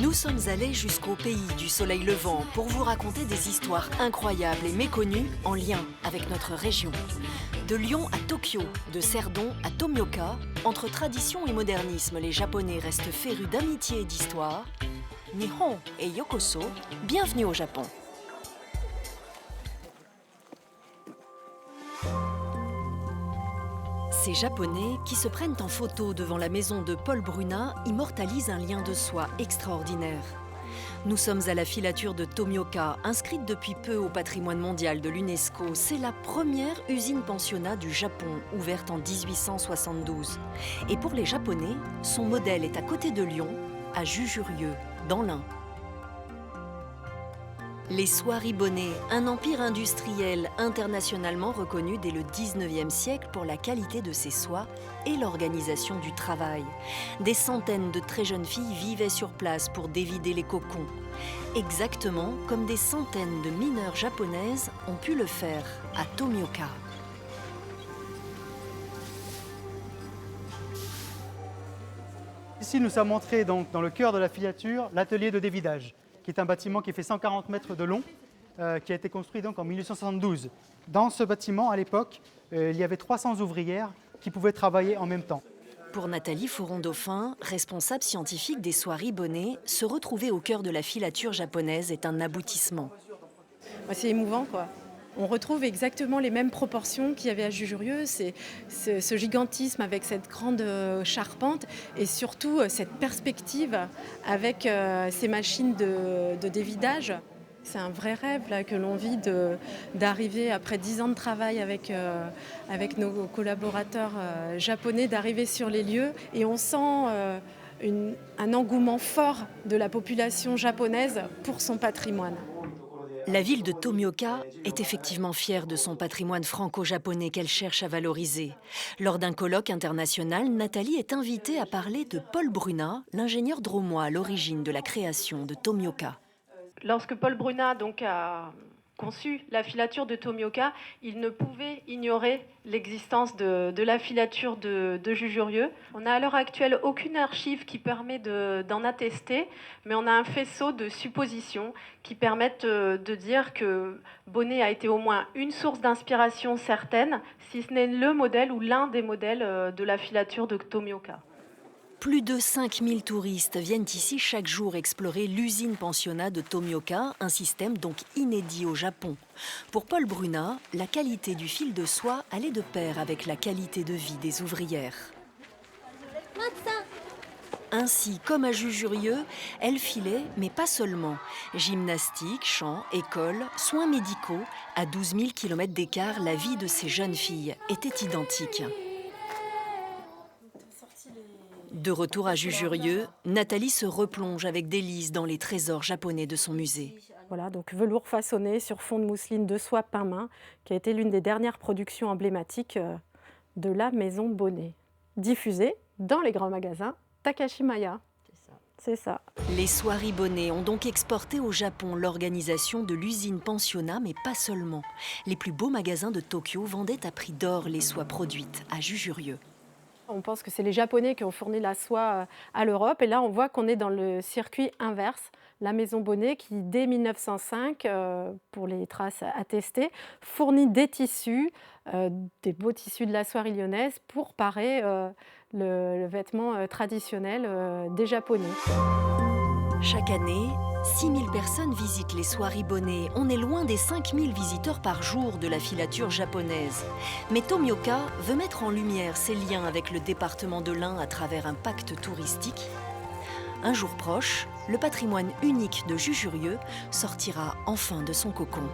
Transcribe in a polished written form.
Nous sommes allés jusqu'au pays du soleil levant pour vous raconter des histoires incroyables et méconnues en lien avec notre région. De Lyon à Tokyo, de Cerdon à Tomioka, entre tradition et modernisme, les Japonais restent férus d'amitié et d'histoire. Nihon et Yokoso, bienvenue au Japon. Ces Japonais qui se prennent en photo devant la maison de Paul Bruna immortalisent un lien de soi extraordinaire. Nous sommes à la filature de Tomioka, inscrite depuis peu au patrimoine mondial de l'UNESCO. C'est la première usine-pensionnat du Japon, ouverte en 1872. Et pour les Japonais, son modèle est à côté de Lyon, à Jujurieux, dans l'Ain. Les soies Ribonnet, un empire industriel internationalement reconnu dès le 19e siècle pour la qualité de ses soies et l'organisation du travail. Des centaines de très jeunes filles vivaient sur place pour dévider les cocons, exactement comme des centaines de mineures japonaises ont pu le faire à Tomioka. Ici, nous sommes entrés donc dans le cœur de la filature, l'atelier de dévidage, qui est un bâtiment qui fait 140 mètres de long, qui a été construit donc en 1872. Dans ce bâtiment, à l'époque, il y avait 300 ouvrières qui pouvaient travailler en même temps. Pour Nathalie Foron-Dauphin, responsable scientifique des soies Ribonnet, se retrouver au cœur de la filature japonaise est un aboutissement. C'est émouvant, quoi. On retrouve exactement les mêmes proportions qu'il y avait à Jujurieux, c'est ce gigantisme avec cette grande charpente et surtout cette perspective avec ces machines de dévidage. C'est un vrai rêve là, que l'on vit d'arriver, après 10 ans de travail avec nos collaborateurs japonais, d'arriver sur les lieux et on sent un engouement fort de la population japonaise pour son patrimoine. La ville de Tomioka est effectivement fière de son patrimoine franco-japonais qu'elle cherche à valoriser. Lors d'un colloque international, Nathalie est invitée à parler de Paul Bruna, l'ingénieur drômois à l'origine de la création de Tomioka. Lorsque Paul Bruna donc, a conçu la filature de Tomioka, il ne pouvait ignorer l'existence de la filature de Jujurieux. On n'a à l'heure actuelle aucune archive qui permet d'en attester, mais on a un faisceau de suppositions qui permettent de dire que Bonnet a été au moins une source d'inspiration certaine, si ce n'est le modèle ou l'un des modèles de la filature de Tomioka. Plus de 5000 touristes viennent ici chaque jour explorer l'usine-pensionnat de Tomioka, un système donc inédit au Japon. Pour Paul Bruna, la qualité du fil de soie allait de pair avec la qualité de vie des ouvrières. Ainsi, comme à Jujurieux, elle filait, mais pas seulement. Gymnastique, chant, école, soins médicaux, à 12 000 km d'écart, la vie de ces jeunes filles était identique. De retour à Jujurieux, Nathalie se replonge avec délice dans les trésors japonais de son musée. Voilà, donc velours façonné sur fond de mousseline de soie peint main, qui a été l'une des dernières productions emblématiques de la maison Bonnet. Diffusée dans les grands magasins Takashimaya. C'est ça. Les soies Ribonnet ont donc exporté au Japon l'organisation de l'usine-pensionnat, mais pas seulement. Les plus beaux magasins de Tokyo vendaient à prix d'or les soies produites à Jujurieux. On pense que c'est les Japonais qui ont fourni la soie à l'Europe. Et là, on voit qu'on est dans le circuit inverse. La maison Bonnet qui, dès 1905, pour les traces attestées, fournit des tissus, des beaux tissus de la soie lyonnaise pour parer le vêtement traditionnel des Japonais. Chaque année, 6000 personnes visitent les soies Ribonnet. On est loin des 5000 visiteurs par jour de la filature japonaise. Mais Tomioka veut mettre en lumière ses liens avec le département de l'Ain à travers un pacte touristique. Un jour proche, le patrimoine unique de Jujurieux sortira enfin de son cocon.